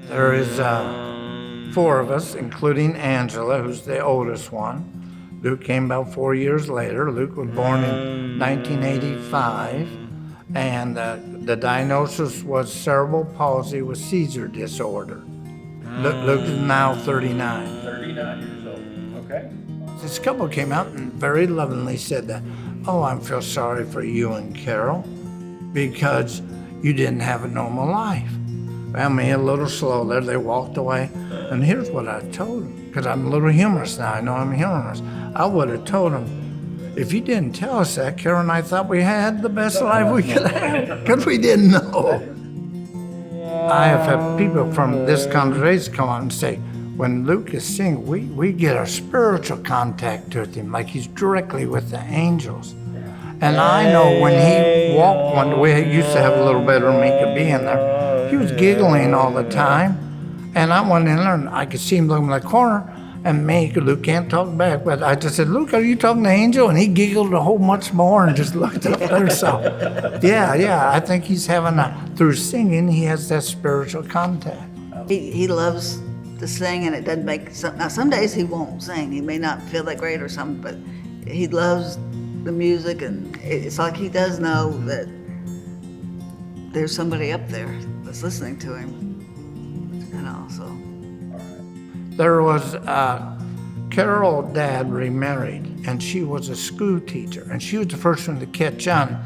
There is 4 of us, including Angela, who's the oldest one. Luke came about 4 years later. Luke was born in 1985, and the diagnosis was cerebral palsy with seizure disorder. Luke is now 39. 39 years old. Okay. This couple came out and very lovingly said that, "Oh, I feel sorry for you and Carol because you didn't have a normal life." I mean, a little slow there. They walked away. And here's what I told them, because I'm a little humorous now. I know I'm humorous. I would have told them, if you didn't tell us that, Carol and I thought we had the best life we could have, because we didn't know. I have had people from this congregation come on and say, when Luke is singing, we get a spiritual contact with him, like he's directly with the angels. And I know when he walked one way, he used to have a little bedroom he could be in there. He was giggling all the time. And I went in there and I could see him looking in the corner. And me, Luke can't talk back, but I just said, "Luke, are you talking to Angel?" And he giggled a whole much more and just looked up there. So, yeah, I think he's having through singing, he has that spiritual contact. He loves to sing, and it doesn't make now some days he won't sing. He may not feel that great or something, but he loves the music, and it's like he does know that there's somebody up there that's listening to him, so. There was Carol's dad remarried, and she was a school teacher, and she was the first one to catch on,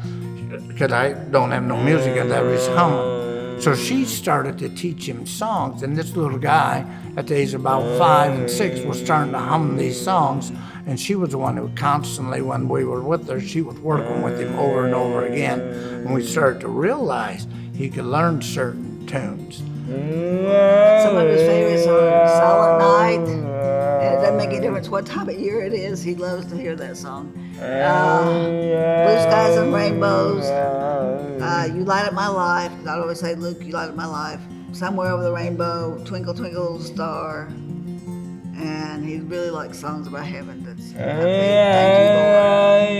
because I don't have no music, and that was humming. So she started to teach him songs, and this little guy, at the age of about 5 and 6, was starting to hum these songs, and she was the one who constantly, when we were with her, she was working with him over and over again, and we started to realize he could learn certain tunes. Some of his favorites are Silent Night. It doesn't make any difference what time of year it is. He loves to hear that song. Blue Skies and Rainbows. You Light Up My Life. I'd always say, "Luke, you light up my life." Somewhere Over the Rainbow. Twinkle, Twinkle, Star. And he really likes songs about heaven. Thank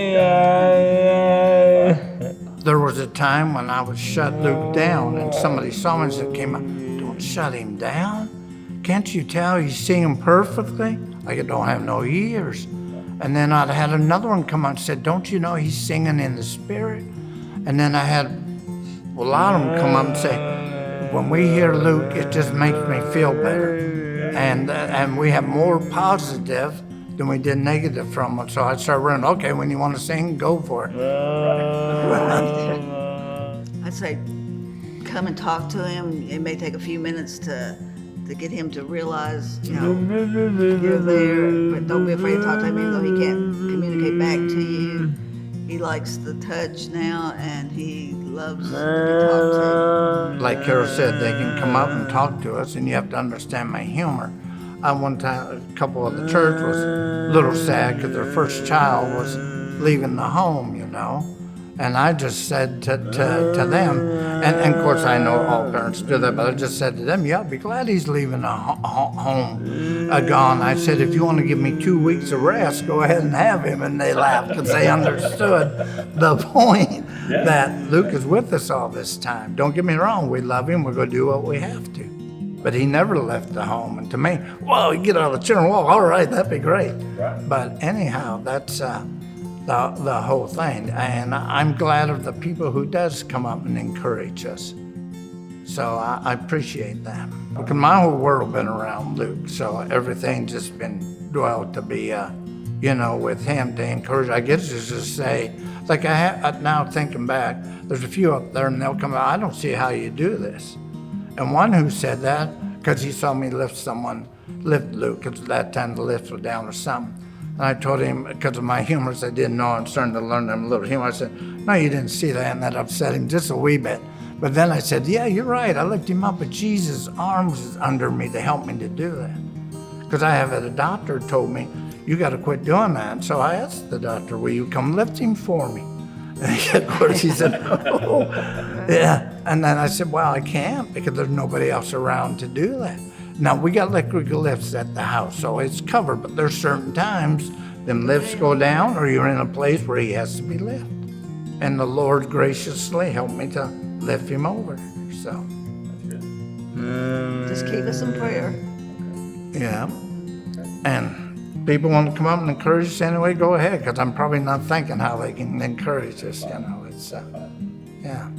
you, Lord. There was a time when I would shut Luke down, and somebody saw me and said, came up, "Don't shut him down. Can't you tell he's singing perfectly? Like it don't have no ears." And then I'd had another one come up and said, "Don't you know he's singing in the spirit?" And then I had a lot of them come up and say, "When we hear Luke, it just makes me feel better." And we have more positive than we did negative from it. So I started running, "Okay, when you want to sing, go for it." I'd say come and talk to him. It may take a few minutes to get him to realize, you're there, but don't be afraid to talk to him even though he can't communicate back to you. He likes the touch now, and he loves to be talked to. Like Carol said, they can come up and talk to us, and you have to understand my humor. One time, a couple of the church was a little sad because their first child was leaving the home, And I just said to them, and of course I know all parents do that, but I just said to them, "Yeah, I'll be glad he's leaving a home gone." I said, "If you want to give me 2 weeks of rest, go ahead and have him." And they laughed because they understood the point that Luke is with us all this time. Don't get me wrong, we love him, we're going to do what we have to. But he never left the home. And to me, "Well, you get out of the chair and walk, all right, that'd be great." Right. But anyhow, that's the whole thing. And I'm glad of the people who does come up and encourage us. So I appreciate that. Because my whole world been around Luke, so everything just been dwelled to be, with him to encourage. I guess just to say, like now thinking back, there's a few up there and they'll come out, "I don't see how you do this." And one who said that, because he saw me lift Luke, because that time the lift was down or something. And I told him, because of my humor, I didn't know, I'm starting to learn a little humor. I said, "No, you didn't see that," and that upset him just a wee bit. But then I said, "Yeah, you're right. I lifted him up, but Jesus' arms is under me to help me to do that." Because I have a doctor told me, "You got to quit doing that." So I asked the doctor, "Will you come lift him for me?" And of course he said, "No." Yeah. And then I said, "Well, I can't because there's nobody else around to do that." Now, we got electric lifts at the house, so it's covered, but there's certain times them lifts go down or you're in a place where he has to be lifted. And the Lord graciously helped me to lift him over. So Just just keep us in prayer. Yeah. And people want to come up and encourage us anyway, go ahead, because I'm probably not thinking how they can encourage us, you know. It's, yeah.